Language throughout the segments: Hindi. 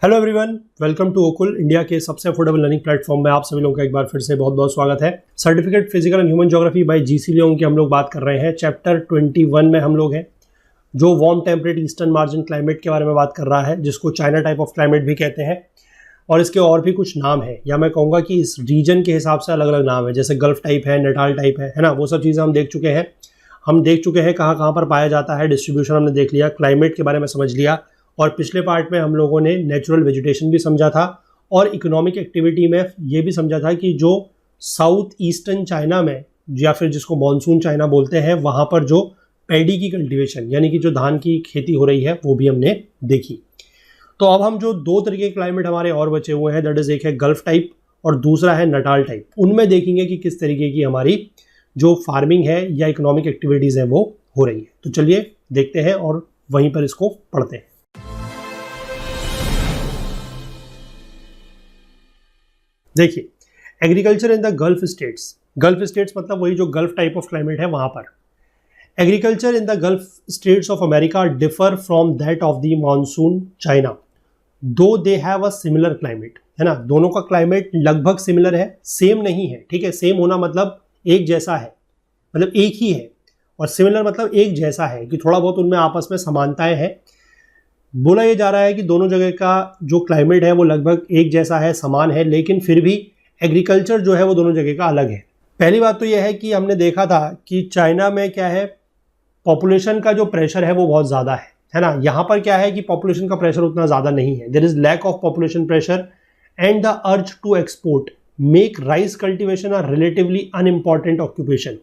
हेलो एवरीवन, वेलकम टू ओकुल, इंडिया के सबसे अफोर्डेबल लर्निंग प्लेटफॉर्म में आप सभी लोगों का एक बार फिर से बहुत बहुत स्वागत है। Certificate physical and human geography bye GC Leong की हम लोग बात कर रहे हैं। चैप्टर 21 में हम लोग हैं, जो warm temperate eastern margin climate के बारे में बात कर रहा है, जिसको चाइना टाइप ऑफ क्लाइमेट भी कहते हैं। और इसके और भी कुछ नाम है, या मैं कहूँगा कि इस रीजन के हिसाब से अलग अलग नाम है, जैसे गल्फ टाइप है, नेटाल टाइप है ना। वो सब चीज़ें हम देख चुके हैं। हम देख चुके हैं कहाँ कहाँ पर पाया जाता है, डिस्ट्रीब्यूशन हमने देख लिया, क्लाइमेट के बारे में समझ लिया। और पिछले पार्ट में हम लोगों ने नेचुरल वेजिटेशन भी समझा था, और इकोनॉमिक एक्टिविटी में ये भी समझा था कि जो साउथ ईस्टर्न चाइना में, या फिर जिसको मॉनसून चाइना बोलते हैं, वहाँ पर जो पैडी की कल्टीवेशन यानी कि जो धान की खेती हो रही है, वो भी हमने देखी। तो अब हम जो दो तरीके के क्लाइमेट हमारे और बचे हुए हैं, दैट इज़ एक है गल्फ टाइप और दूसरा है नटाल टाइप। उनमें देखेंगे कि किस तरीके की हमारी जो फार्मिंग है या इकोनॉमिक एक्टिविटीज़ हैं वो हो रही है। तो चलिए देखते हैं और वहीं पर इसको पढ़ते हैं। देखिए, agriculture in the Gulf states मतलब वही जो गल्फ टाइप ऑफ क्लाइमेट है वहाँ पर। Agriculture in the Gulf States of America differ from that of the monsoon China, though they have a similar climate, है ना। दोनों का क्लाइमेट लगभग सिमिलर है, सेम नहीं है, ठीक है। सेम होना मतलब एक जैसा है, मतलब एक ही है, और सिमिलर मतलब एक जैसा है कि थोड़ा बहुत उनमें आपस में समानताएं हैं। बोला ये जा रहा है कि दोनों जगह का जो क्लाइमेट है वो लगभग एक जैसा है, समान है, लेकिन फिर भी एग्रीकल्चर जो है वो दोनों जगह का अलग है। पहली बात तो यह है कि हमने देखा था कि चाइना में क्या है, पॉपुलेशन का जो प्रेशर है वो बहुत ज़्यादा है ना। यहाँ पर क्या है कि पॉपुलेशन का प्रेशर उतना ज़्यादा नहीं है। There is lack of population pressure and the urge to export make rice cultivation a relatively unimportant occupation.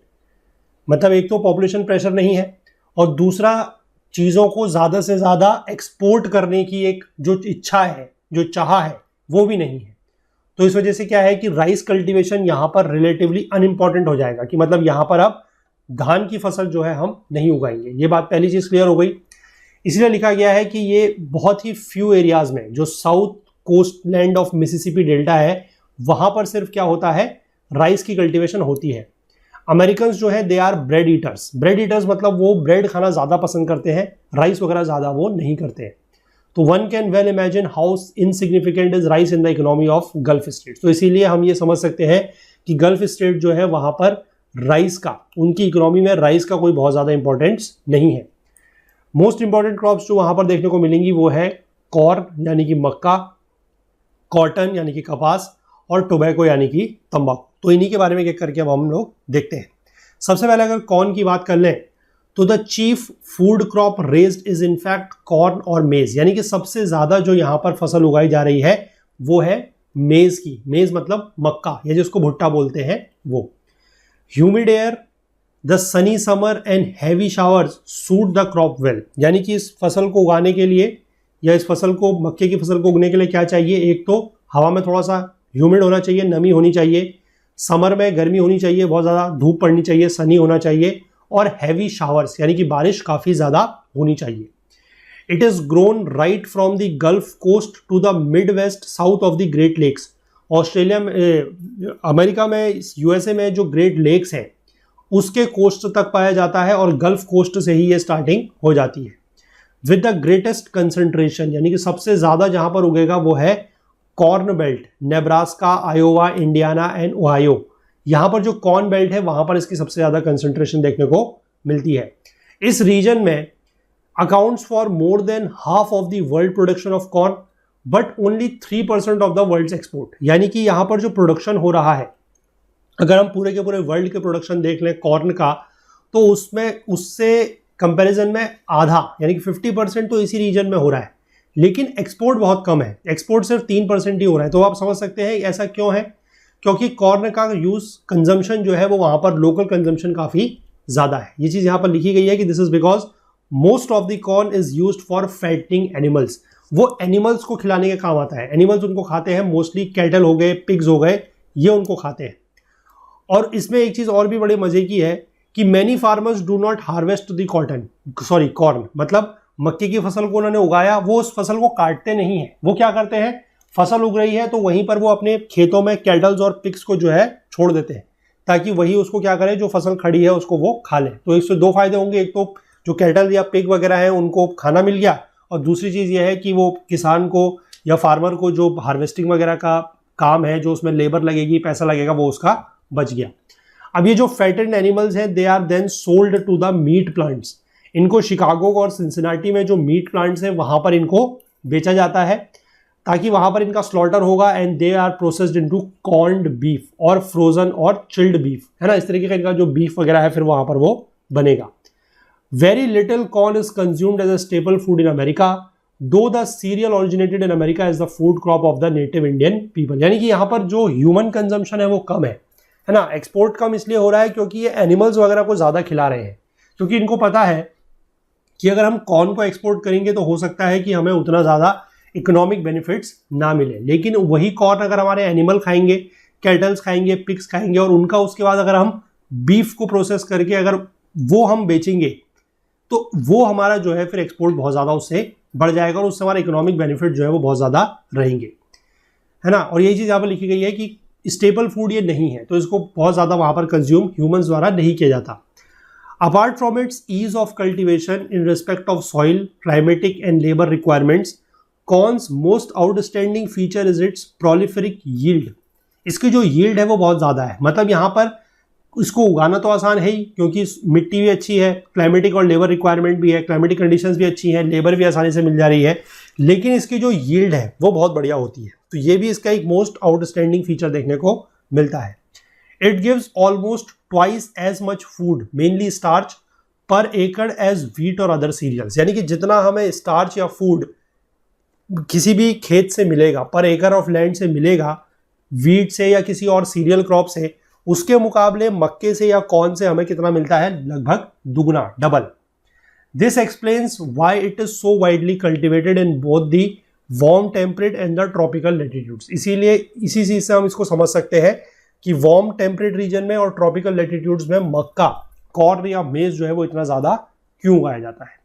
मतलब एक तो पॉपुलेशन प्रेशर नहीं है, और दूसरा चीज़ों को ज़्यादा से ज़्यादा एक्सपोर्ट करने की एक जो इच्छा है, जो चाह है, वो भी नहीं है। तो इस वजह से क्या है कि राइस कल्टीवेशन यहाँ पर रिलेटिवली अनइम्पॉर्टेंट हो जाएगा, कि मतलब यहाँ पर अब धान की फसल जो है हम नहीं उगाएंगे। ये बात पहली चीज़ क्लियर हो गई। इसलिए लिखा गया है कि ये बहुत ही फ्यू एरियाज़ में, जो south coast land of Mississippi delta है, वहाँ पर सिर्फ क्या होता है, राइस की कल्टिवेशन होती है। अमेरिकन्स जो है they are bread eaters. Bread eaters मतलब वो ब्रेड खाना ज़्यादा पसंद करते हैं, राइस वगैरह ज़्यादा वो नहीं करते हैं। तो one can well imagine how insignificant is rice in the economy of gulf states. तो इसीलिए हम ये समझ सकते हैं कि गल्फ स्टेट जो है वहाँ पर राइस का, उनकी इकोनॉमी में राइस का कोई बहुत ज़्यादा इंपॉर्टेंस नहीं है। मोस्ट इंपॉर्टेंट क्रॉप्स जो वहाँ पर देखने को मिलेंगी वो है कॉर्न यानी कि मक्का, कॉटन यानी कि कपास, और टोबैको यानी कि तंबाकू। तो इन्हीं के बारे में एक करके अब हम लोग देखते हैं। सबसे पहले अगर कॉर्न की बात कर लें तो the chief food crop raised is in fact corn और मेज, यानी कि सबसे ज़्यादा जो यहाँ पर फसल उगाई जा रही है वो है मेज की। मेज मतलब मक्का, या जिसको भुट्टा बोलते हैं वो। Humid air, the Sunny summer and heavy showers suit the crop well, यानी कि इस फसल को उगाने के लिए, या इस फसल को, मक्के की फसल को उगने के लिए क्या चाहिए, एक तो हवा में थोड़ा सा ह्यूमिड होना चाहिए, नमी होनी चाहिए, समर में गर्मी होनी चाहिए, बहुत ज़्यादा धूप पड़नी चाहिए, सनी होना चाहिए, और हैवी शावर्स यानी कि बारिश काफ़ी ज़्यादा होनी चाहिए। It is grown right from the Gulf Coast to the Midwest south of the Great Lakes. Australia में, अमेरिका में, यूएसए में जो ग्रेट लेक्स हैं उसके कोस्ट तक पाया जाता है, और गल्फ कोस्ट से ही ये स्टार्टिंग हो जाती है। विद द ग्रेटेस्ट कंसंट्रेशन, यानी कि सबसे ज़्यादा जहाँ पर उगेगा वो है corn belt, Nebraska, Iowa, Indiana and Ohio. यहाँ पर जो कॉर्न बेल्ट है वहाँ पर इसकी सबसे ज़्यादा कंसंट्रेशन देखने को मिलती है। इस रीजन में accounts for more than half of the world production of corn, but only 3% of the world's export. यानी कि यहाँ पर जो प्रोडक्शन हो रहा है, अगर हम पूरे के पूरे वर्ल्ड के प्रोडक्शन देख लें कॉर्न का, तो उसमें उससे कंपैरिजन में आधा, यानी कि 50% तो इसी रीजन में हो रहा है, लेकिन एक्सपोर्ट बहुत कम है। एक्सपोर्ट सिर्फ 3% ही हो रहा है। तो आप समझ सकते हैं ऐसा क्यों है, क्योंकि कॉर्न का यूज़, कंजम्पशन जो है वो वहाँ पर लोकल कंजम्पशन काफ़ी ज़्यादा है। ये चीज़ यहाँ पर लिखी गई है कि this is because most of the corn is used for fattening animals. वो एनिमल्स को खिलाने के काम आता है। एनिमल्स उनको खाते हैं, मोस्टली कैटल हो गए, पिग्स हो गए, ये उनको खाते हैं। और इसमें एक चीज़ और भी बड़े मज़े की है कि many farmers do not harvest the corn, मतलब मक्के की फसल को उन्होंने उगाया, वो उस फसल को काटते नहीं है। वो क्या करते हैं, फसल उग रही है तो वहीं पर वो अपने खेतों में कैटल्स और पिग्स को जो है छोड़ देते हैं, ताकि वही उसको क्या करे, जो फसल खड़ी है उसको वो खा ले। तो इससे दो फायदे होंगे, एक तो जो कैटल या पिग वगैरह है उनको खाना मिल गया, और दूसरी चीज़ ये है कि वो किसान को या फार्मर को जो हार्वेस्टिंग वगैरह का काम है, जो उसमें लेबर लगेगी, पैसा लगेगा, वो उसका बच गया। अब ये जो फैटेंड एनिमल्स हैं they are then sold to the meat plants. इनको शिकागो और सिंसिनाटी में जो मीट प्लांट्स हैं वहां पर इनको बेचा जाता है, ताकि वहां पर इनका स्लॉटर होगा and they are processed into corned beef और फ्रोजन और चिल्ड बीफ, है ना। इस तरीके का इनका जो बीफ वगैरह है फिर वहां पर वो बनेगा। Very little corn is consumed as a staple food in America, though the cereal originated in America is the food crop of the native Indian people. यानी कि यहाँ पर जो ह्यूमन कंजम्पशन है वो कम है ना। एक्सपोर्ट कम इसलिए हो रहा है क्योंकि ये एनिमल्स वगैरह को ज़्यादा खिला रहे हैं, क्योंकि इनको पता है कि अगर हम कॉर्न को एक्सपोर्ट करेंगे तो हो सकता है कि हमें उतना ज़्यादा इकोनॉमिक बेनिफिट्स ना मिले। लेकिन वही कॉर्न अगर हमारे एनिमल खाएंगे, कैटल्स खाएंगे, पिग्स खाएंगे, और उनका उसके बाद अगर हम बीफ को प्रोसेस करके अगर वो हम बेचेंगे तो वो हमारा जो है फिर एक्सपोर्ट बहुत ज़्यादा उससे बढ़ जाएगा और उससे हमारा इकोनॉमिक बेनिफिट जो है वो बहुत ज़्यादा रहेंगे, है ना। और यही चीज़ यहाँ पर लिखी गई है कि स्टेपल फूड ये नहीं है, तो इसको बहुत ज़्यादा वहाँ पर कंज्यूम ह्यूमंस द्वारा नहीं किया जाता। Apart from its ease of cultivation in respect of soil, climatic and labour requirements, corn's most outstanding feature is its prolific yield. इसकी जो यील्ड है वो बहुत ज़्यादा है, मतलब यहाँ पर इसको उगाना तो आसान है ही, क्योंकि मिट्टी भी अच्छी है, क्लाइमेटिक और लेबर रिक्वायरमेंट भी है, क्लाइमेटिक कंडीशंस भी अच्छी हैं, लेबर भी आसानी से मिल जा रही है, लेकिन इसकी जो यील्ड है वो बहुत बढ़िया होती है। तो ये भी इसका एक मोस्ट आउटस्टैंडिंग फीचर देखने को मिलता है। It gives almost twice as much food, mainly starch, per acre as wheat और अदर सीरियल्स। यानी कि जितना हमें स्टार्च या फूड किसी भी खेत से मिलेगा, पर एकड़ ऑफ लैंड से मिलेगा, व्हीट से या किसी और सीरियल क्रॉप से, उसके मुकाबले मक्के से या कॉर्न से हमें कितना मिलता है, लगभग दुगना, double. This explains why it is so widely cultivated in both the warm temperate and the tropical latitudes. इसीलिए इसी चीज से हम इसको समझ सकते हैं कि वार्म टेम्परेट रीजन में और ट्रॉपिकल लैटिट्यूड्स में मक्का, कॉर्न या मेज जो है वो इतना ज्यादा क्यों उगाया जाता है।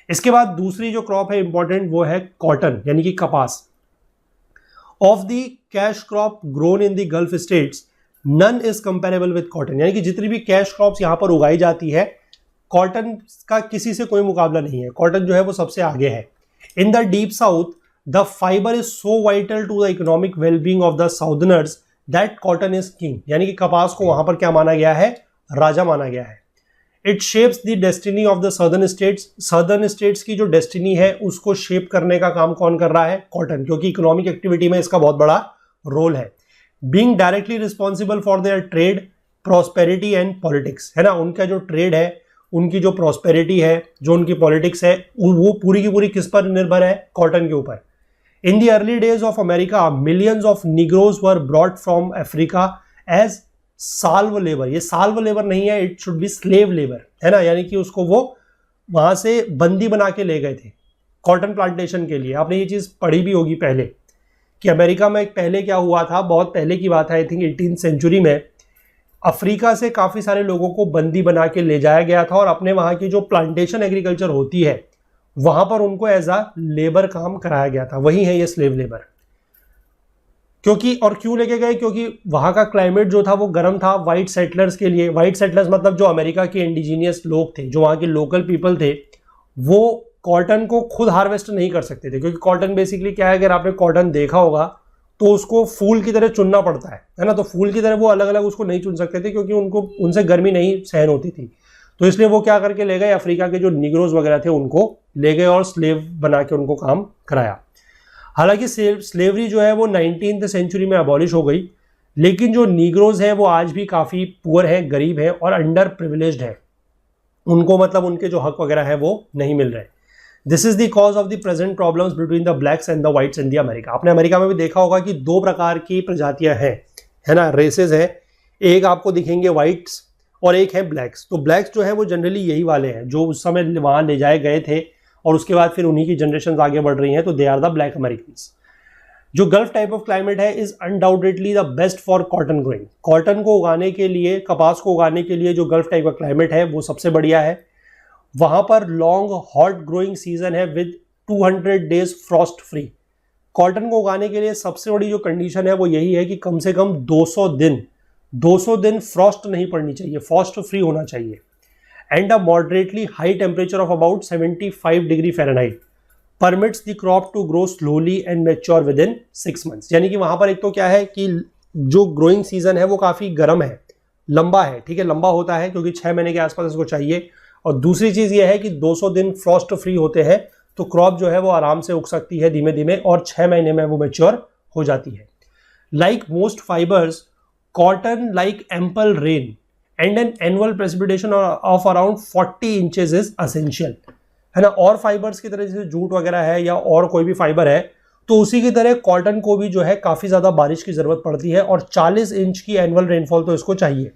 इसके बाद दूसरी जो क्रॉप है इंपॉर्टेंट, वो है कॉटन यानी कि कपास। Of the cash crop grown in the Gulf States none is comparable with cotton. यानी कि जितनी भी कैश क्रॉप्स यहाँ पर उगाई जाती है, कॉटन का किसी से कोई मुकाबला नहीं है। कॉटन जो है वो सबसे आगे है। In the Deep South the fibre is so vital to the economic wellbeing of the southerners that cotton is king. यानी कि कपास को वहां पर क्या माना गया है, राजा माना गया है। It shapes the destiny of the southern states. Southern states की जो डेस्टिनी है उसको शेप करने का काम कौन कर रहा है, कॉटन, क्योंकि इकोनॉमिक एक्टिविटी में इसका बहुत बड़ा रोल है। Being directly responsible for their trade, prosperity and politics, है ना। उनका जो ट्रेड है, उनकी जो प्रॉस्पेरिटी है, जो उनकी पॉलिटिक्स है, वो पूरी की पूरी किस पर निर्भर है, कॉटन के ऊपर। In the early days of America millions of negroes were brought from Africa as salve labour. ये साल्व लेबर नहीं है, it should be slave labour, है ना। यानी कि उसको वो वहां से बंदी बना के ले गए थे कॉटन प्लांटेशन के लिए। आपने ये चीज पढ़ी भी होगी पहले कि अमेरिका में पहले क्या हुआ था, बहुत पहले की बात है, आई थिंक 18th सेंचुरी में अफ्रीका से काफ़ी सारे लोगों को बंदी बना के ले जाया गया था और अपने वहाँ की जो प्लांटेशन एग्रीकल्चर होती है वहाँ पर उनको एज अ लेबर काम कराया गया था। वही है ये स्लेव लेबर। क्योंकि और क्यों लेके गए, क्योंकि वहाँ का क्लाइमेट जो था वो गर्म था वाइट सेटलर्स के लिए। वाइट सेटलर्स मतलब जो अमेरिका के इंडिजीनियस लोग थे, जो वहाँ के लोकल पीपल थे, वो कॉटन को खुद हार्वेस्ट नहीं कर सकते थे, क्योंकि कॉटन बेसिकली क्या है, अगर आपने कॉटन देखा होगा तो उसको फूल की तरह चुनना पड़ता है ना। तो फूल की तरह वो अलग अलग उसको नहीं चुन सकते थे, क्योंकि उनको उनसे गर्मी नहीं सहन होती थी। तो इसलिए वो क्या करके ले गए, अफ्रीका के जो निग्रोज वगैरह थे उनको ले गए और स्लेव बना के उनको काम कराया। हालांकि स्लेवरी जो है वो 19th सेंचुरी में अबॉलिश हो गई, लेकिन जो निग्रोज हैं वो आज भी काफ़ी पुअर हैं, गरीब हैं और अंडर प्रिविलेज्ड है। उनको मतलब उनके जो हक वगैरह है वो नहीं मिल रहे। This is the cause of the present problems between the blacks and the whites in the America. आपने अमेरिका में भी देखा होगा कि दो प्रकार की प्रजातियां हैं, है ना, रेसेस हैं। एक आपको दिखेंगे व्हाइट्स और एक है ब्लैक्स। तो ब्लैक्स जो है वो जनरली यही वाले हैं जो उस समय वहाँ ले जाए गए थे और उसके बाद फिर उन्हीं की जनरेशन आगे बढ़ रही हैं, तो they are the black Americans. जो गल्फ टाइप ऑफ क्लाइमेट है is undoubtedly the best for cotton growing. Cotton को उगाने के लिए, कपास को उगाने के लिए जो गल्फ टाइप का क्लाइमेट है वो सबसे बढ़िया है। वहां पर लॉन्ग हॉट ग्रोइंग सीजन है with 200 days Frost free. Cotton को उगाने के लिए सबसे बड़ी जो कंडीशन है वो यही है कि कम से कम 200 दिन फ्रॉस्ट नहीं पड़नी चाहिए, फ्रॉस्ट फ्री होना चाहिए। And a moderately high temperature of about 75 degree Fahrenheit. Permits the crop to grow slowly and mature within 6 months। यानी कि वहां पर एक तो क्या है कि जो ग्रोइंग सीजन है वो काफी गर्म है, लंबा है, ठीक है, लंबा होता है क्योंकि 6 महीने के आसपास इसको चाहिए। और दूसरी चीज ये है कि 200 दिन फ्रॉस्ट फ्री होते हैं, तो क्रॉप जो है वो आराम से उग सकती है धीमे धीमे, और 6 महीने में वो मैच्योर हो जाती है। Like most fibres, cotton like ample rain and an annual precipitation of around 40 inches is essential, है ना। और फाइबर्स की तरह जैसे जूट वगैरह है या और कोई भी फाइबर है, तो उसी की तरह कॉटन को भी जो है काफी ज्यादा बारिश की जरूरत पड़ती है, और 40 इंच की एनुअल रेनफॉल तो इसको चाहिए।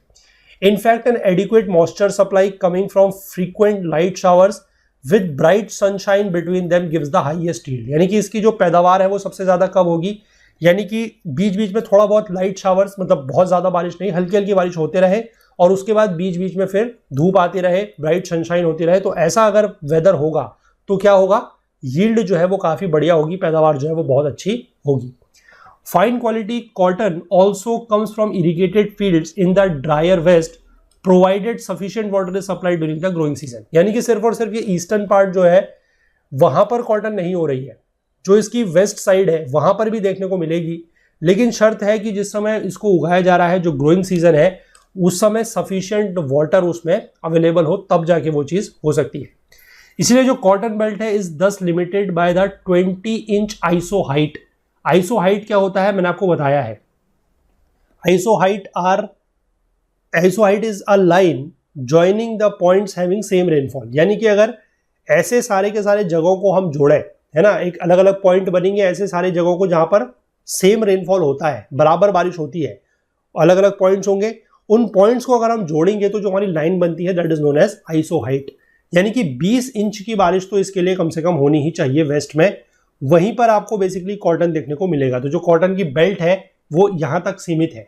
In fact N adequate moisture supply coming from frequent light showers with bright sunshine between them gives the highest yield. यानी कि इसकी जो पैदावार है वो सबसे ज्यादा कब होगी, यानी कि बीच बीच में थोड़ा बहुत लाइट शावर्स, मतलब बहुत ज्यादा बारिश नहीं, हल्की हल्की बारिश होते रहे, और उसके बाद बीच बीच में फिर धूप आती रहे, ब्राइट सनशाइन होती रहे। तो ऐसा अगर वेदर होगा तो क्या होगा, यील्ड जो है वो काफी बढ़िया होगी, पैदावार जो है वो बहुत अच्छी होगी। Fine quality cotton also comes from irrigated fields in the drier west provided sufficient water is supplied during the growing season. यानी कि सिर्फ और सिर्फ ये ईस्टर्न पार्ट जो है वहां पर कॉटन नहीं हो रही है, जो इसकी वेस्ट साइड है वहां पर भी देखने को मिलेगी, लेकिन शर्त है कि जिस समय इसको उगाया जा रहा है, जो ग्रोइंग सीजन है, उस समय सफिशिएंट वाटर उसमें अवेलेबल हो, तब जाके वो चीज हो सकती है। इसलिए जो कॉटन बेल्ट है इज दस limited by the 20 inch iso height. Iso height क्या होता है मैंने आपको बताया है। Iso height is a line joining the points having same rainfall. यानी कि अगर ऐसे सारे के सारे जगहों को हम जोड़े, है ना, एक अलग अलग पॉइंट बनेंगे ऐसे सारे जगहों को जहां पर सेम रेनफॉल होता है, बराबर बारिश होती है, अलग अलग पॉइंट्स होंगे, उन पॉइंट्स को अगर हम जोड़ेंगे तो जो हमारी लाइन बनती है that is known as isohyet. यानी कि 20 इंच की बारिश तो इसके लिए कम से कम होनी ही चाहिए वेस्ट में, वहीं पर आपको बेसिकली कॉटन देखने को मिलेगा। तो जो कॉटन की बेल्ट है वो यहां तक सीमित है।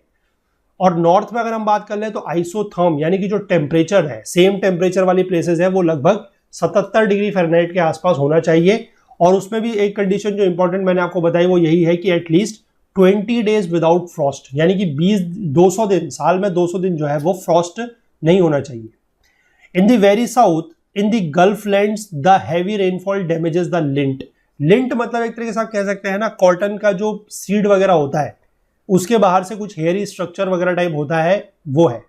और नॉर्थ में अगर हम बात कर ले तो आइसोथर्म, यानी कि जो टेम्परेचर है, सेम टेम्परेचर वाली प्लेसेस है, वो लगभग 77 डिग्री फ़ारेनहाइट के आसपास होना चाहिए। और उसमें भी एक कंडीशन जो इंपॉर्टेंट मैंने आपको बताई वो यही है कि एटलीस्ट 20 डेज विदाउट फ्रॉस्ट, यानी कि 200 दिन, साल में 200 दिन जो है वो फ्रॉस्ट नहीं होना चाहिए। In the very south, in the gulf lands, the heavy rainfall damages the lint. Lint मतलब एक तरीके से आप कह सकते हैं ना, कॉटन का जो सीड वगैरह होता है उसके बाहर से कुछ हेयरी स्ट्रक्चर वगैरह टाइप होता है, वो है।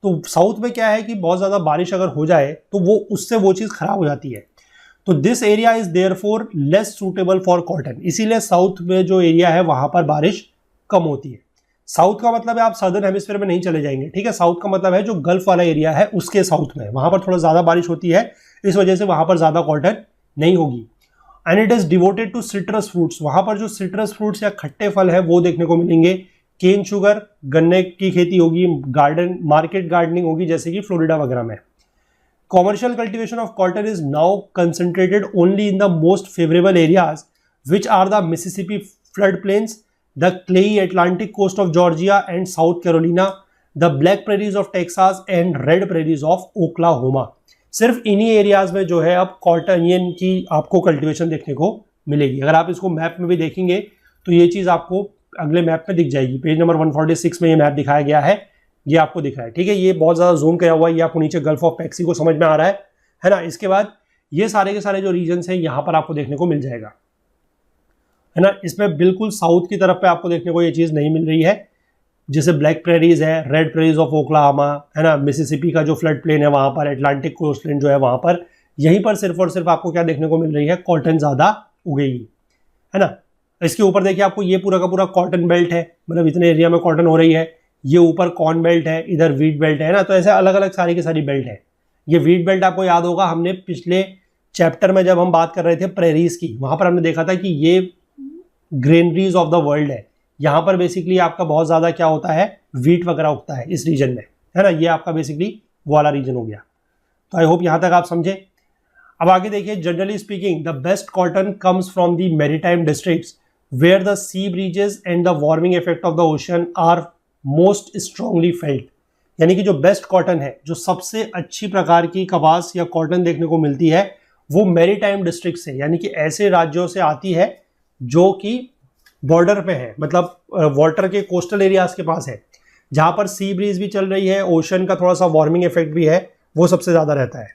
तो साउथ में क्या है कि बहुत ज्यादा बारिश अगर हो जाए तो वो उससे वो चीज खराब हो जाती है। तो this area is therefore less suitable for cotton. इसीलिए साउथ में जो एरिया है वहां पर बारिश कम होती है। साउथ का मतलब है आप सदर्न हेमिस्फीयर में नहीं चले जाएंगे, ठीक है। साउथ का मतलब है जो गल्फ वाला एरिया है उसके साउथ में, वहां पर थोड़ा ज्यादा बारिश होती है, इस वजह से वहां पर ज्यादा कॉटन नहीं होगी। And it is devoted to citrus fruits. वहां पर जो सिट्रस फ्रूट्स या खट्टे फल है वो देखने को मिलेंगे। केन शुगर, गन्ने की खेती होगी, गार्डन मार्केट गार्डनिंग होगी जैसे कि फ्लोरिडा वगैरह में। Commercial cultivation of cotton is now concentrated only in the most favorable areas, which are the Mississippi floodplains, the clayey Atlantic coast of Georgia and South Carolina, the black prairies of Texas and red prairies of Oklahoma. सिर्फ इन्हीं एरियाज में जो है अब कॉटन की आपको कल्टीवेशन देखने को मिलेगी। अगर आप इसको मैप में भी देखेंगे तो ये चीज़ आपको अगले मैप में दिख जाएगी। पेज नंबर 146 में ये मैप दिखाया गया है, ये आपको दिख रहा है, ठीक है। ये बहुत ज़्यादा जूम किया हुआ है, ये आपको नीचे गल्फ ऑफ मैक्सिको समझ में आ रहा है ना। इसके बाद ये सारे के सारे जो रीजन्स हैं यहाँ पर आपको देखने को मिल जाएगा, है ना। इसमें बिल्कुल साउथ की तरफ पे आपको देखने को ये चीज़ नहीं मिल रही है, जैसे ब्लैक प्रेरीज है, रेड प्रेरीज ऑफ ओक्लाहोमा, है ना, मिसिसिपी का जो फ्लड प्लेन है वहाँ पर, एटलांटिक कोस्ट प्लेन जो है वहाँ पर, यहीं पर सिर्फ और सिर्फ आपको क्या देखने को मिल रही है, कॉटन ज़्यादा उगेगी, है ना। इसके ऊपर देखिए आपको ये पूरा का पूरा कॉटन बेल्ट है, मतलब इतने एरिया में कॉटन हो रही है। ये ऊपर कॉर्न बेल्ट है, इधर वीट बेल्ट है ना। तो ऐसे अलग अलग सारी की सारी बेल्ट है। ये वीट बेल्ट आपको याद होगा, हमने पिछले चैप्टर में जब हम बात कर रहे थे प्रेरीज की, वहां पर हमने देखा था कि ये ग्रेनरीज ऑफ द वर्ल्ड है। यहाँ पर बेसिकली आपका बहुत ज़्यादा क्या होता है, वीट वगैरह उगता है इस रीजन में, है ना। ये आपका बेसिकली वो वाला रीजन हो गया। तो आई होप यहाँ तक आप समझे। अब आगे देखिए, generally speaking the best cotton comes from the maritime districts where the sea breezes and the warming effect of the ocean are most strongly felt. यानी कि जो बेस्ट कॉटन है, जो सबसे अच्छी प्रकार की कपास या कॉटन देखने को मिलती है, वो मैरीटाइम डिस्ट्रिक्ट से, यानी कि ऐसे राज्यों से आती है जो कि बॉर्डर पे है, मतलब वाटर के कोस्टल एरियाज के पास है, जहां पर सी ब्रीज भी चल रही है, ओशन का थोड़ा सा वार्मिंग इफेक्ट भी है, वो सबसे ज्यादा रहता है।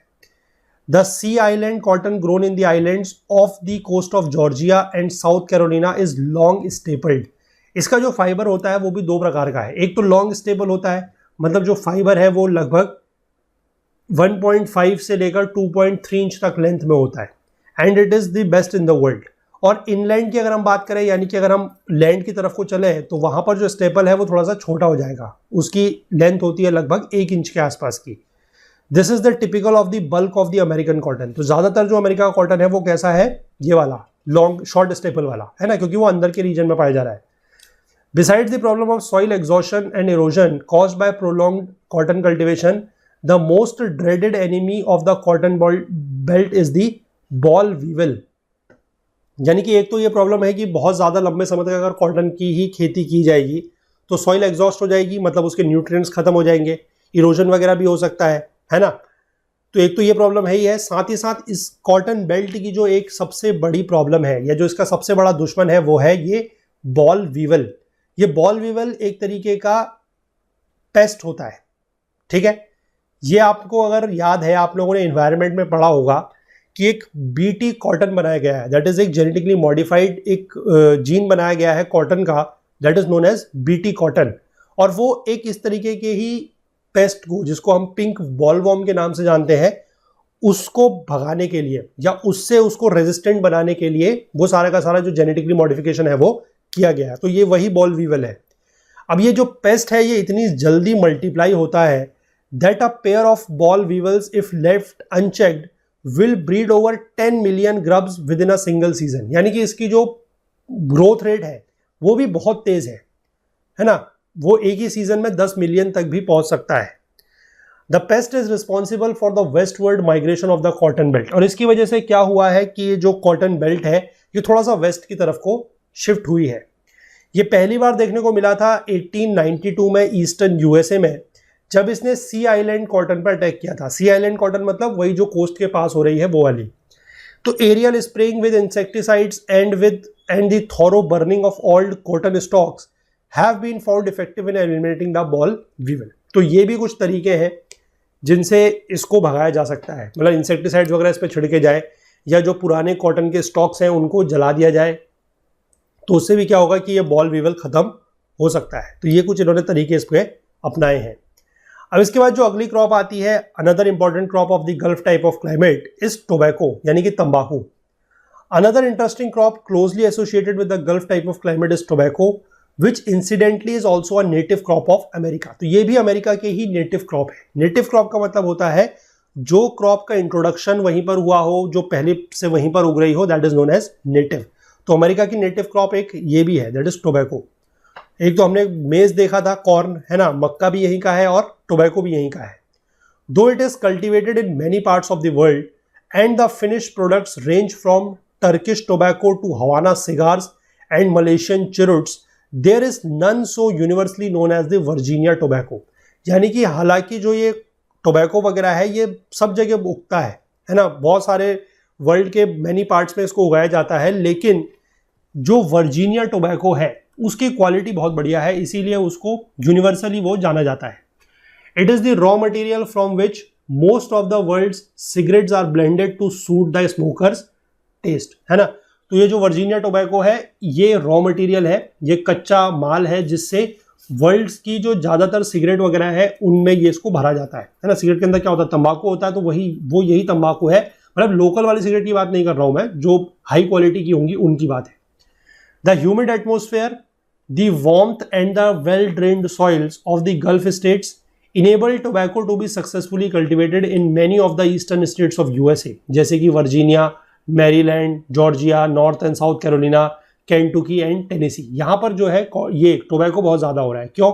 The sea island cotton grown in the islands of the coast of Georgia and South Carolina is long stapled. इसका जो फाइबर होता है वो भी दो प्रकार का है। एक तो लॉन्ग स्टेपल होता है, मतलब जो फाइबर है वो लगभग 1.5 से लेकर 2.3 इंच तक लेंथ में होता है, and it is the best in the world. और इनलैंड की अगर हम बात करें, यानी कि अगर हम लैंड की तरफ को चले तो वहां पर जो स्टेपल है वो थोड़ा सा छोटा हो जाएगा, उसकी लेंथ होती है लगभग 1 इंच के आसपास की। This is the typical of the bulk of the American cotton. तो ज्यादातर जो अमेरिका का कॉटन है वो कैसा है, ये वाला लॉन्ग शॉर्ट स्टेपल वाला है ना, क्योंकि वो अंदर के रीजन में पाया जा रहा है। Besides the problem of soil exhaustion and erosion caused by prolonged cotton cultivation, the most dreaded enemy of the cotton belt is the boll weevil। यानी कि एक तो ये प्रॉब्लम है कि बहुत ज़्यादा लंबे समय तक अगर कॉटन की ही खेती की जाएगी तो सॉइल एग्जॉस्ट हो जाएगी, मतलब उसके न्यूट्रिएंट्स खत्म हो जाएंगे, इरोजन वगैरह भी हो सकता है ना। तो एक तो ये प्रॉब्लम है ही है, साथ ही साथ इस कॉटन बेल्ट की जो एक सबसे बड़ी प्रॉब्लम है या जो इसका सबसे बड़ा दुश्मन है वो है ये बॉल वीवल। ये बॉल वीवल एक तरीके का पेस्ट होता है, ठीक है। ये आपको अगर याद है, आप लोगों ने एनवायरनमेंट में पढ़ा होगा कि एक बीटी कॉटन बनाया गया है, दैट इज एक जेनेटिकली मॉडिफाइड एक जीन बनाया गया है कॉटन का, that is known as BT cotton. और वो एक इस तरीके के ही पेस्ट को, जिसको हम पिंक बॉलवॉर्म के नाम से जानते हैं, उसको भगाने के लिए या उससे उसको रेजिस्टेंट बनाने के लिए वो सारा का सारा जो जेनेटिकली मॉडिफिकेशन है वो किया गया है। तो ये वही बॉल वीवल है। अब ये जो पेस्ट है ये इतनी जल्दी मल्टीप्लाई होता है that a pair of boll weevils if left unchecked will breed over 10 million grubs within a single season. यानी कि इसकी जो ग्रोथ रेट है वो भी बहुत तेज है ना, वो एक ही सीजन में 10 मिलियन तक भी पहुंच सकता है। The paste is responsible for the westward migration of the cotton belt. और इसकी वजह से क्या हुआ है कि ये जो कॉटन बेल्ट है ये थोड़ा सा वेस्ट की तरफ को शिफ्ट हुई है। ये पहली बार देखने को मिला था 1892 में ईस्टर्न यूएसए में, जब इसने सी आइलैंड कॉटन पर अटैक किया था। सी आइलैंड कॉटन मतलब वही जो कोस्ट के पास हो रही है वो वाली। तो aerial spraying with insecticides and the thorough burning of old cotton stalks have been found effective in eliminating the boll weevil. तो ये भी कुछ तरीके हैं जिनसे इसको भगाया जा सकता है, मतलब इंसेक्टिसाइड्स वगैरह इस पर छिड़के जाए या जो पुराने कॉटन के स्टॉक्स हैं उनको जला दिया जाए, तो उससे भी क्या होगा कि ये बॉल वीवल खत्म हो सकता है। तो ये कुछ इन्होंने तरीके इस पे अपनाए हैं। अब इसके बाद जो अगली क्रॉप आती है, another important crop of the gulf type of climate is tobacco, यानी कि तंबाकू। Another interesting crop closely associated with the gulf type of climate is tobacco which incidentally is also a native crop of America. तो ये भी अमेरिका के ही नेटिव क्रॉप है। नेटिव क्रॉप का मतलब होता है जो क्रॉप का इंट्रोडक्शन वहीं पर हुआ हो, जो पहले से वहीं पर उग रही हो, that is known as native. तो अमेरिका की नेटिव क्रॉप एक ये भी है, दैट इज टोबैको। एक तो हमने मेज देखा था, कॉर्न है ना, मक्का भी यहीं का है और टोबैको भी यहीं का है। Though it is cultivated in many parts of the world and the finish products range from Turkish tobacco to Havana cigars and Malaysian cheroots, there is none so universally known as the Virginia tobacco. यानी कि हालांकि जो ये टोबैको वगैरह है ये सब जगह उगता है ना, बहुत सारे वर्ल्ड के मैनी पार्ट्स में इसको उगाया जाता है, लेकिन जो वर्जीनिया टोबैको है उसकी क्वालिटी बहुत बढ़िया है, इसीलिए उसको यूनिवर्सली वो जाना जाता है। It is the raw material from which most of the world's cigarettes are blended to suit the smokers taste, है ना। तो ये जो वर्जीनिया टोबैको है ये रॉ मटेरियल है, ये कच्चा माल है जिससे वर्ल्ड्स की जो ज्यादातर सिगरेट वगैरह है उनमें ये इसको भरा जाता है ना। सिगरेट के अंदर क्या होता है, तंबाकू होता है, तो वो यही तंबाकू है। मतलब लोकल वाली सिगरेट की बात नहीं कर रहा हूं मैं, जो हाई क्वालिटी की होंगी उनकी बात है। The humid atmosphere, the warmth and the well drained soils of the Gulf States enable tobacco to be successfully cultivated in many of the eastern states of USA, जैसे कि Virginia, Maryland, Georgia, North and South Carolina, Kentucky and Tennessee. यहाँ पर जो है ये टोबैको बहुत ज़्यादा हो रहा है। क्यों?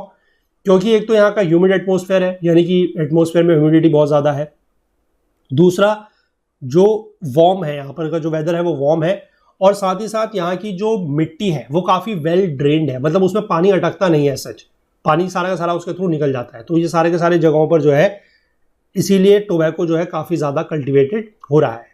क्योंकि एक तो यहाँ का ह्यूमिड एटमोस्फेयर है, यानी कि एटमोस्फेयर में ह्यूमिडिटी बहुत ज़्यादा है। दूसरा जो वार्म है, यहाँ पर का जो वेदर है वो वार्म है, और साथ ही साथ यहाँ की जो मिट्टी है वो काफ़ी वेल ड्रेन्ड है, मतलब उसमें पानी अटकता नहीं है, सच पानी सारा का सारा उसके थ्रू निकल जाता है। तो ये सारे के सारे जगहों पर जो है इसीलिए टोबैको जो है काफ़ी ज़्यादा कल्टिवेटेड हो रहा है।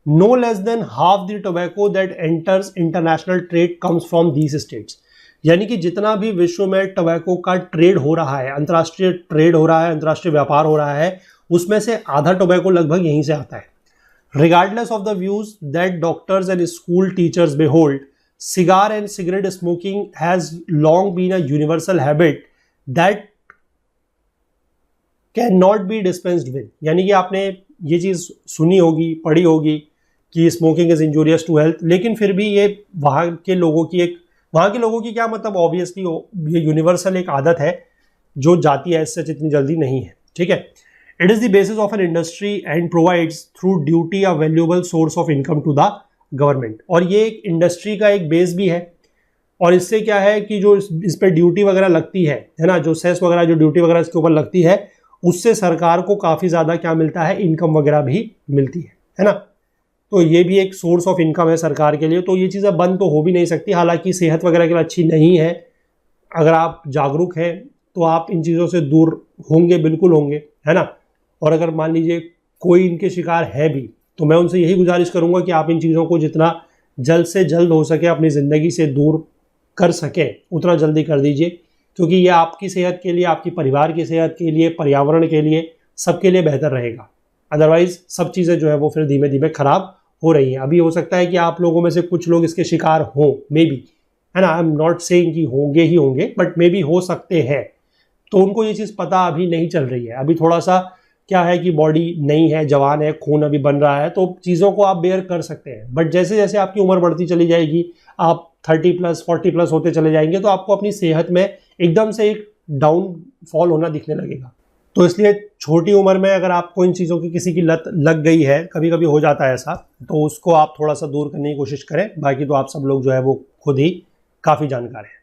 No less than half the tobacco that enters international trade comes from these states। यानी कि जितना भी विश्व में टोबैको का ट्रेड हो रहा है, अंतर्राष्ट्रीय ट्रेड हो रहा है, अंतर्राष्ट्रीय व्यापार हो रहा है, उसमें से आधा टोबैको लगभग यहीं से आता है। Regardless of the views that doctors and school teachers may hold, cigar and cigarette smoking has long been a universal habit that cannot be dispensed with. यानी कि आपने ये चीज़ सुनी होगी, पढ़ी होगी कि smoking is injurious to health, लेकिन फिर भी ये वहाँ के लोगों की क्या मतलब, ऑब्वियसली ये यूनिवर्सल एक आदत है जो जाती है सच इतनी जल्दी नहीं है, ठीक है। It is the basis of an industry and provides through duty a valuable source of income to the government. और ये एक इंडस्ट्री का एक बेस भी है, और इससे क्या है कि जो इस पर ड्यूटी वगैरह लगती है ना, जो सेस वगैरह जो ड्यूटी वगैरह इसके ऊपर लगती है, उससे सरकार को काफ़ी ज़्यादा क्या मिलता है, इनकम वगैरह भी मिलती है ना। तो ये भी एक सोर्स ऑफ इनकम है सरकार के लिए। तो ये चीज़ें बंद तो हो भी नहीं सकती, हालांकि सेहत वगैरह के लिए अच्छी नहीं है। अगर आप जागरूक हैं तो आप इन चीज़ों से दूर होंगे, बिल्कुल होंगे, है ना। और अगर मान लीजिए कोई इनके शिकार है भी, तो मैं उनसे यही गुजारिश करूंगा कि आप इन चीज़ों को जितना जल्द से जल्द हो सके अपनी ज़िंदगी से दूर कर सकें, उतना जल्दी कर दीजिए, क्योंकि ये आपकी सेहत के लिए, आपकी परिवार की सेहत के लिए, पर्यावरण के लिए, सबके लिए बेहतर रहेगा। अदरवाइज सब चीज़ें जो है वो फिर धीमे धीमे ख़राब हो रही हैं। अभी हो सकता है कि आप लोगों में से कुछ लोग इसके शिकार हों, मे बी, है ना। आई एम नॉट सेइंग कि होंगे ही होंगे, बट मे बी हो सकते हैं। तो उनको ये चीज़ पता अभी नहीं चल रही है। अभी थोड़ा सा क्या है कि बॉडी नई है, जवान है, खून अभी बन रहा है, तो चीज़ों को आप बेयर कर सकते हैं। बट जैसे जैसे आपकी उम्र बढ़ती चली जाएगी, आप 30+ 40+ होते चले जाएंगे, तो आपको अपनी सेहत में एकदम से एक डाउनफॉल होना दिखने लगेगा। तो इसलिए छोटी उम्र में अगर आपको इन चीज़ों की किसी की लत लग गई है, कभी कभी हो जाता है ऐसा, तो उसको आप थोड़ा सा दूर करने की कोशिश करें। बाकी तो आप सब लोग जो है वो खुद ही काफ़ी जानकार हैं।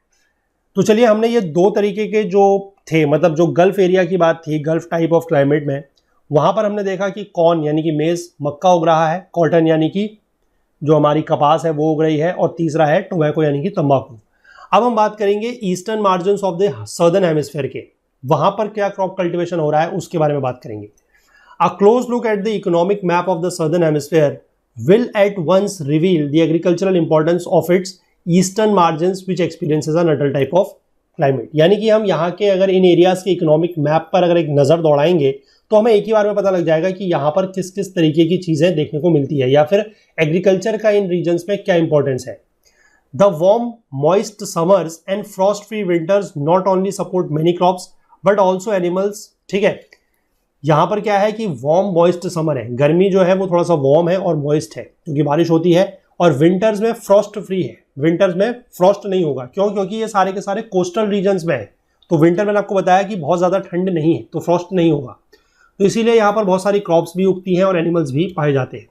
तो चलिए, हमने ये 2 तरीके के जो थे, मतलब जो गल्फ एरिया की बात थी, गल्फ टाइप ऑफ क्लाइमेट में, वहाँ पर हमने देखा कि कॉर्न यानी कि मेज़, मक्का उग रहा है, कॉटन यानी कि जो हमारी कपास है वो उग रही है, और तीसरा है टोबैको यानी कि तंबाकू। अब हम बात करेंगे eastern margins of the southern hemisphere के, वहाँ पर क्या क्रॉप कल्टिवेशन हो रहा है उसके बारे में बात करेंगे। A close look at the economic map of the southern hemisphere will at once reveal the agricultural importance of its eastern margins which experiences a Natal type of climate. यानी कि हम यहाँ के अगर इन एरियाज के इकोनॉमिक मैप पर अगर एक नज़र दौड़ाएंगे तो हमें एक ही बार में पता लग जाएगा कि यहाँ पर किस किस तरीके की चीज़ें देखने को मिलती है, या फिर एग्रीकल्चर का इन रीजन्स में क्या इंपॉर्टेंस है। The warm moist summers and Frost free winters not only support many crops but also animals. ठीक है, यहाँ पर क्या है कि वार्म मॉइस्ट समर है, गर्मी जो है वो थोड़ा सा वार्म है और मॉइस्ट है क्योंकि बारिश होती है, और विंटर्स में फ्रॉस्ट फ्री है, विंटर्स में फ्रॉस्ट नहीं होगा। क्यों? क्योंकि ये सारे के सारे कोस्टल रीजन्स में है, तो विंटर मैंने आपको बताया कि बहुत ज़्यादा ठंड नहीं है, तो फ्रॉस्ट नहीं होगा। तो इसीलिए यहाँ पर बहुत सारी क्रॉप्स भी उगती हैं और एनिमल्स भी पाए जाते हैं।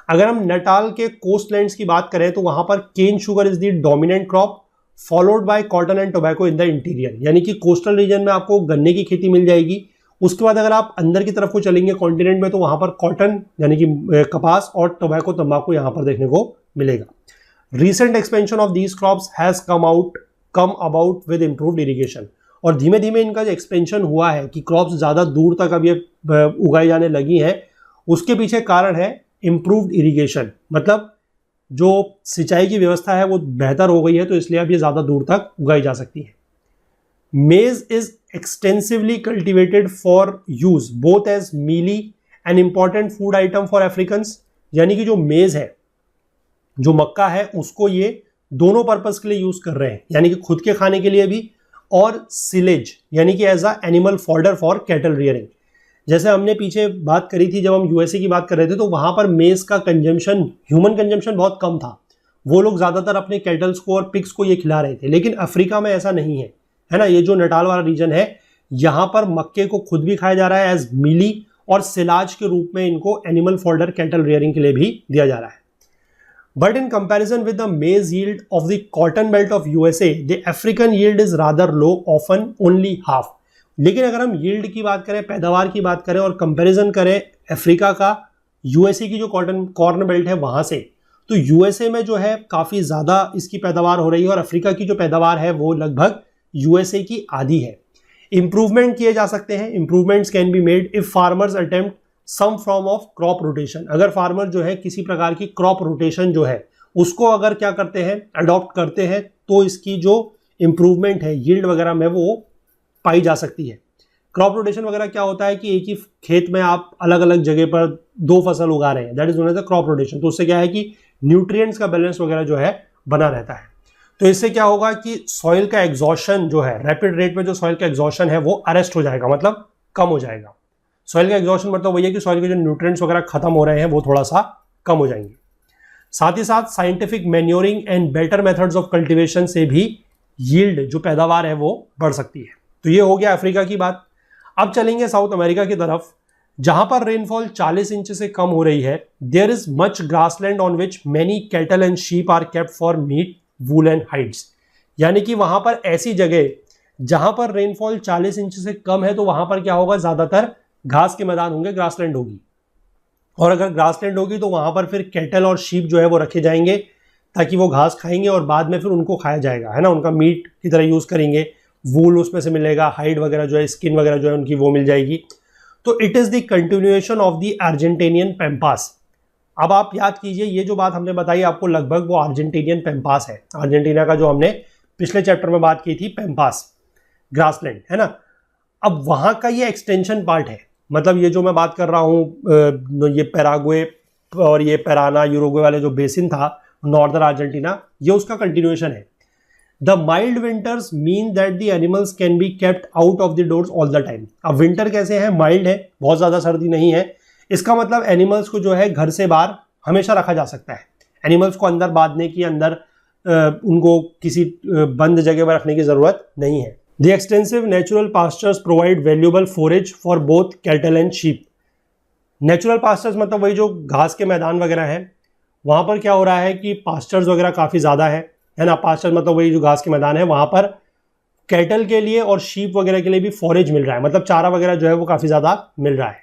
अगर हम नटाल के कोस्ट लैंड्स की बात करें तो वहाँ पर cane sugar is the dominant crop followed by cotton and tobacco in the interior. यानी कि कोस्टल रीजन में आपको गन्ने की खेती मिल जाएगी। उसके बाद अगर आप अंदर की तरफ को चलेंगे कॉन्टिनेंट में, तो वहाँ पर कॉटन यानी कि कपास और टोबैको तंबाकू यहाँ पर देखने को मिलेगा। Recent expansion of these crops has come about with improved irrigation. और धीमे धीमे इनका जो एक्सपेंशन हुआ है कि क्रॉप्स ज़्यादा दूर तक अब ये उगाई जाने लगी हैं, उसके पीछे कारण है इम्प्रूव्ड इरिगेशन। मतलब जो सिंचाई की व्यवस्था है वो बेहतर हो गई है, तो इसलिए अब ये ज़्यादा दूर तक उगाई जा सकती है। Maize is extensively cultivated for use both as mealie an important food item for Africans. यानी कि जो मेज है, जो मक्का है, उसको ये दोनों पर्पस के लिए यूज कर रहे हैं, यानी कि खुद के खाने के लिए भी, और सिलेज यानी कि as a animal fodder for cattle rearing. जैसे हमने पीछे बात करी थी जब हम यूएसए की बात कर रहे थे, तो वहाँ पर मेज का कंजम्पशन, ह्यूमन कंजम्पशन बहुत कम था। वो लोग ज़्यादातर अपने कैटल्स को और पिग्स को ये खिला रहे थे, लेकिन अफ्रीका में ऐसा नहीं है ना। ये जो नटाल वाला रीजन है, यहाँ पर मक्के को खुद भी खाया जा रहा है एज मीली, और सिलाज के रूप में इनको एनिमल फॉडर कैटल रियरिंग के लिए भी दिया जा रहा है। But in comparison with the maize yield of the cotton belt of USA, the African yield is rather low, often only half. लेकिन अगर हम yield की बात करें, पैदावार की बात करें और कंपैरिजन करें अफ्रीका का USA की जो कॉर्न बेल्ट है वहाँ से, तो USA में जो है काफ़ी ज़्यादा इसकी पैदावार हो रही है, और अफ्रीका की जो पैदावार है वो लगभग USA की आधी है। इम्प्रूवमेंट किए जा सकते हैं, improvements can be made if farmers attempt some form of crop rotation. अगर फार्मर जो है किसी प्रकार की क्रॉप रोटेशन जो है उसको अगर क्या करते हैं, अडॉप्ट करते हैं, तो इसकी जो इम्प्रूवमेंट है यील्ड वगैरह में वो पाई जा सकती है। क्रॉप रोटेशन वगैरह क्या होता है कि एक ही खेत में आप अलग अलग जगह पर दो फसल उगा रहे हैं, that is known as a crop rotation. तो उससे क्या है कि न्यूट्रिएंट्स का बैलेंस वगैरह जो है बना रहता है। तो इससे क्या होगा कि सॉइल का एग्जॉशन जो है, रैपिड रेट में जो सॉइल का एग्जॉशन है वो अरेस्ट हो जाएगा, मतलब कम हो जाएगा। सॉइल का एग्जॉशन मतलब वही है कि सॉइल के जो न्यूट्रिएंट्स वगैरह खत्म हो रहे हैं वो थोड़ा सा कम हो जाएंगे। साथ ही साथ scientific manuring and better methods of cultivation से भी यील्ड जो पैदावार है वो बढ़ सकती है। तो ये हो गया अफ्रीका की बात। अब चलेंगे साउथ अमेरिका की तरफ, जहां पर रेनफॉल 40 इंच से कम हो रही है। There is much grassland on which many cattle and sheep are kept for meat, wool and hides. यानी कि वहां पर ऐसी जगह जहां पर रेनफॉल 40 इंच से कम है तो वहां पर क्या होगा, ज्यादातर घास के मैदान होंगे, ग्रासलैंड होगी। और अगर ग्रासलैंड होगी तो वहां पर फिर कैटल और शीप जो है वो रखे जाएंगे ताकि वो घास खाएंगे और बाद में फिर उनको खाया जाएगा, है ना, उनका मीट की तरह यूज करेंगे। वूल उसमें से मिलेगा, हाइड वगैरह जो है, स्किन वगैरह जो है उनकी वो मिल जाएगी। तो it is the continuation of the Argentinian pampas. अब आप याद कीजिए, ये जो बात हमने बताई आपको लगभग वो अर्जेंटीनियन पैम्पास है, अर्जेंटीना का जो हमने पिछले चैप्टर में बात की थी, पैम्पास ग्रासलैंड, है ना। अब वहां का ये एक्सटेंशन पार्ट है, मतलब ये जो मैं बात कर रहा हूं, ये पैराग्वे और ये पैराना यूरुग्वे वाले जो बेसिन था नॉर्दर्न अर्जेंटीना, ये उसका कंटिन्यूएशन है। The mild winters mean that the animals can be kept out of the doors all the time. अब विंटर कैसे है, माइल्ड है, बहुत ज्यादा सर्दी नहीं है। इसका मतलब एनिमल्स को जो है घर से बाहर हमेशा रखा जा सकता है। एनिमल्स को अंदर बांधने की, अंदर उनको किसी बंद जगह पर रखने की जरूरत नहीं है। The extensive natural pastures provide valuable forage for both cattle and sheep. Natural pastures मतलब वही जो घास के मैदान वगैरह है, वहां पर क्या हो रहा है कि पास्चर्स वगैरह काफी ज्यादा है ना। पास्चर मतलब वही जो घास के मैदान है, वहां पर कैटल के लिए और शीप वगैरह के लिए भी फोरेज मिल रहा है, मतलब चारा वगैरह जो है वो काफी ज्यादा मिल रहा है।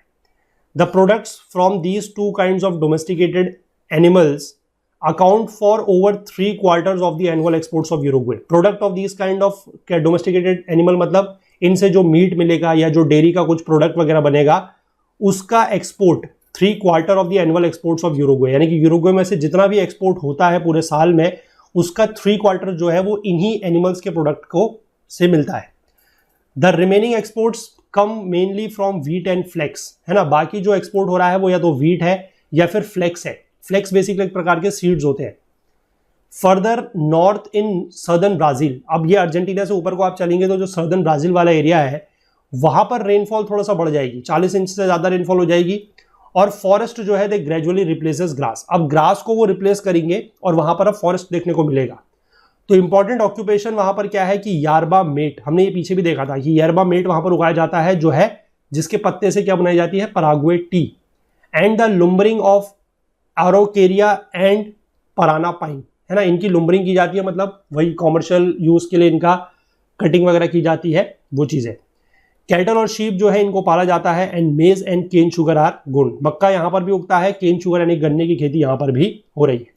The products from these two kinds of domesticated animals account for over 3/4 of the annual exports of Uruguay. Product of these kind of domesticated animal मतलब इनसे जो मीट मिलेगा या जो डेयरी का कुछ प्रोडक्ट वगैरह बनेगा, उसका export 3/4 of the annual exports of Uruguay, यानी कि यूरुग्वे में से जितना भी एक्सपोर्ट होता है पूरे साल में, उसका 3/4 जो है वो इन्हीं एनिमल्स के प्रोडक्ट को से मिलता है। The remaining exports come mainly from wheat and flax, है ना। बाकी जो एक्सपोर्ट हो रहा है वो या तो व्हीट है या फिर फ्लेक्स है। फ्लेक्स बेसिकली एक प्रकार के सीड्स होते हैं। Further north in southern Brazil, अब ये अर्जेंटीना से ऊपर को आप चलेंगे तो जो सर्दर्न ब्राजील वाला एरिया है वहां पर रेनफॉल थोड़ा सा बढ़ जाएगी, 40 इंच से ज्यादा रेनफॉल हो जाएगी। और फॉरेस्ट जो है दे ग्रेजुअली रिप्लेसेस ग्रास, अब ग्रास को वो रिप्लेस करेंगे और वहां पर अब फॉरेस्ट देखने को मिलेगा। तो इंपॉर्टेंट ऑक्यूपेशन वहां पर क्या है कि यारबा मेट, हमने ये पीछे भी देखा था कि यारबा मेट वहां पर उगाया जाता है, जो है जिसके पत्ते से क्या बनाई जाती है, Paraguay tea. And the lumbering of araucaria and Parana pine, है ना, इनकी लुम्बरिंग की जाती है, मतलब वही कॉमर्शियल यूज के लिए इनका कटिंग वगैरह की जाती है, वो चीजें। कैटल और शीप जो है इनको पाला जाता है। एंड मेज एंड केन शुगर आर गुण, मक्का यहां पर भी उगता है, केन शुगर यानी गन्ने की खेती यहां पर भी हो रही है।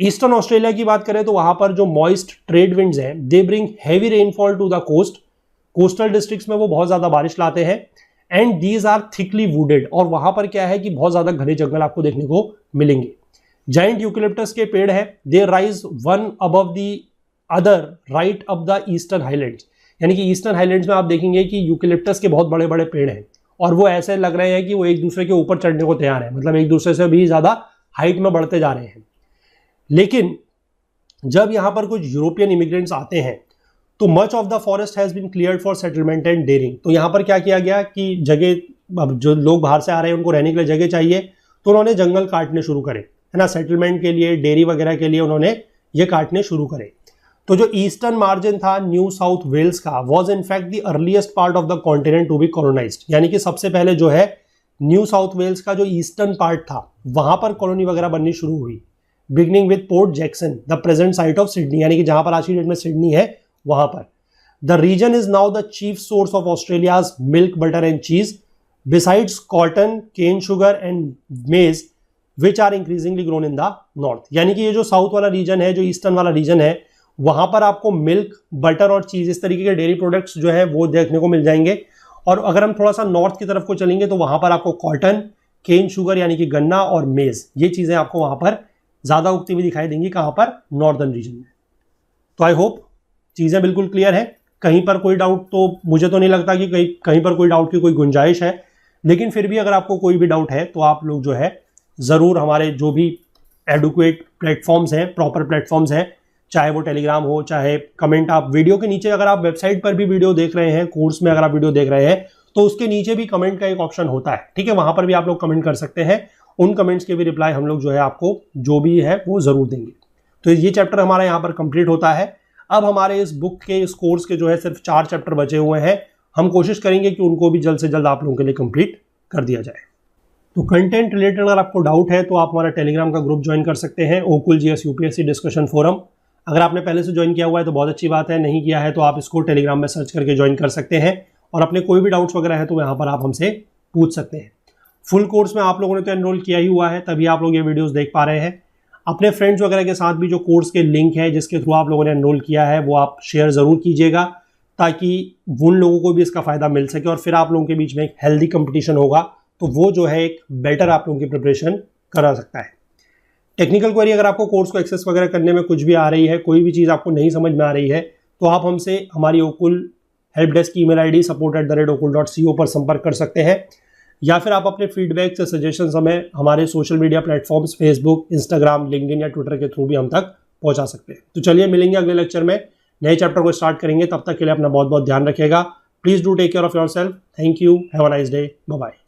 ईस्टर्न ऑस्ट्रेलिया की बात करें तो वहां पर जो मॉइस्ट ट्रेड विंड्स हैं, they bring heavy rainfall to the coast. Coastal districts में वो बहुत ज्यादा बारिश लाते हैं। And these are thickly wooded, और वहां पर क्या है कि बहुत ज्यादा घने जंगल आपको देखने को मिलेंगे। जाइंट यूकेलिप्टस के पेड़ है, they rise one above the other right up the eastern highlands, यानी कि ईस्टर्न हाईलैंड्स में आप देखेंगे कि यूकेलिप्टस के बहुत बड़े बड़े पेड़ हैं और वो ऐसे लग रहे हैं कि वो एक दूसरे के ऊपर चढ़ने को तैयार है, मतलब एक दूसरे से भी ज्यादा हाइट में बढ़ते जा रहे हैं। लेकिन जब यहां पर कुछ यूरोपियन इमिग्रेंट्स आते हैं तो much of the forest has been cleared for settlement and dairying. तो यहां पर क्या किया गया कि जगह, अब जो लोग बाहर से आ रहे हैं उनको रहने के लिए जगह चाहिए, तो उन्होंने जंगल काटने शुरू करे, है ना, सेटलमेंट के लिए, डेयरी वगैरह के लिए उन्होंने ये काटने शुरू करे। तो जो ईस्टर्न मार्जिन था न्यू साउथ वेल्स का, was in fact the earliest part of the continent to be colonised, यानी कि सबसे पहले जो है न्यू साउथ वेल्स का जो ईस्टर्न पार्ट था वहां पर कॉलोनी वगैरह बननी शुरू हुई, beginning with port Jackson, the present site of Sydney, यानी कि जहां पर आज की डेट में सिडनी है वहां पर। The region is now the chief source of Australia's milk, butter and cheese, besides cotton, cane sugar and maize, which are increasingly grown in the north. यानी कि ये जो साउथ वाला रीजन है, जो ईस्टर्न वाला रीजन है, वहां पर आपको मिल्क, बटर और चीज, इस तरीके के डेयरी प्रोडक्ट्स जो है वो देखने को मिल जाएंगे। और अगर हम थोड़ा सा नॉर्थ की तरफ को चलेंगे तो वहां पर आपको कॉटन, केन शुगर यानी कि गन्ना और मेज, ये चीजें आपको वहां पर ज्यादा उगती हुई दिखाई देंगी, कहां पर, नॉर्दर्न रीजन में। तो आई होप चीजें बिल्कुल क्लियर है। कहीं पर कोई डाउट तो मुझे तो नहीं लगता कि कहीं पर कोई डाउट की कोई गुंजाइश है, लेकिन फिर भी अगर आपको कोई भी डाउट है तो आप लोग जो है ज़रूर हमारे जो भी एडुकेट प्लेटफॉर्म्स हैं, प्रॉपर प्लेटफॉर्म्स हैं, चाहे वो टेलीग्राम हो, चाहे कमेंट, आप वीडियो के नीचे अगर आप वेबसाइट पर भी वीडियो देख रहे हैं, कोर्स में अगर आप वीडियो देख रहे हैं तो उसके नीचे भी कमेंट का एक ऑप्शन होता है, ठीक है, वहां पर भी आप लोग कमेंट कर सकते हैं। उन कमेंट्स के भी रिप्लाई हम लोग जो है आपको जो भी है वो ज़रूर देंगे। तो ये चैप्टर हमारा यहाँ पर कंप्लीट होता है। अब हमारे इस बुक के, इस कोर्स के जो है सिर्फ 4 चैप्टर बचे हुए हैं। हम कोशिश करेंगे कि उनको भी जल्द से जल्द आप लोगों के लिए कंप्लीट कर दिया जाए। तो कंटेंट रिलेटेड अगर आपको डाउट है तो आप हमारा टेलीग्राम का ग्रुप ज्वाइन कर सकते हैं, ओकुल जीएस यूपीएससी डिस्कशन फोरम। अगर आपने पहले से ज्वाइन किया हुआ है तो बहुत अच्छी बात है, नहीं किया है तो आप इसको टेलीग्राम में सर्च करके ज्वाइन कर सकते हैं और अपने कोई भी डाउट्स वगैरह है तो यहाँ पर आप हमसे पूछ सकते हैं। फुल कोर्स में आप लोगों ने तो एनरोल किया ही हुआ है, तभी आप लोग ये वीडियोस देख पा रहे हैं। अपने फ्रेंड्स वगैरह के साथ भी जो कोर्स के लिंक है जिसके थ्रू आप लोगों ने एनरोल किया है वो आप शेयर ज़रूर कीजिएगा, ताकि उन लोगों को भी इसका फ़ायदा मिल सके और फिर आप लोगों के बीच में एक हेल्दी कंपटीशन होगा तो वो जो है एक बेटर आप लोगों की प्रिपरेशन करा सकता है। टेक्निकल क्वेरी अगर आपको कोर्स को एक्सेस वगैरह करने में कुछ भी आ रही है, कोई भी चीज़ आपको नहीं समझ में आ रही है, तो आप हमसे हमारी ओकुल हेल्प डेस्क की ईमेल आईडी support@okul.co पर संपर्क कर सकते हैं, या फिर आप अपने फीडबैक से सजेशंस हमें हमारे social media platforms Facebook, Instagram, LinkedIn या ट्विटर के थ्रू भी हम तक पहुंचा सकते हैं। तो चलिए मिलेंगे अगले लेक्चर में, नए चैप्टर को स्टार्ट करेंगे। तब तक के लिए अपना बहुत बहुत ध्यान रखिएगा। Please do take care of yourself. Thank you, have a nice day, bye bye.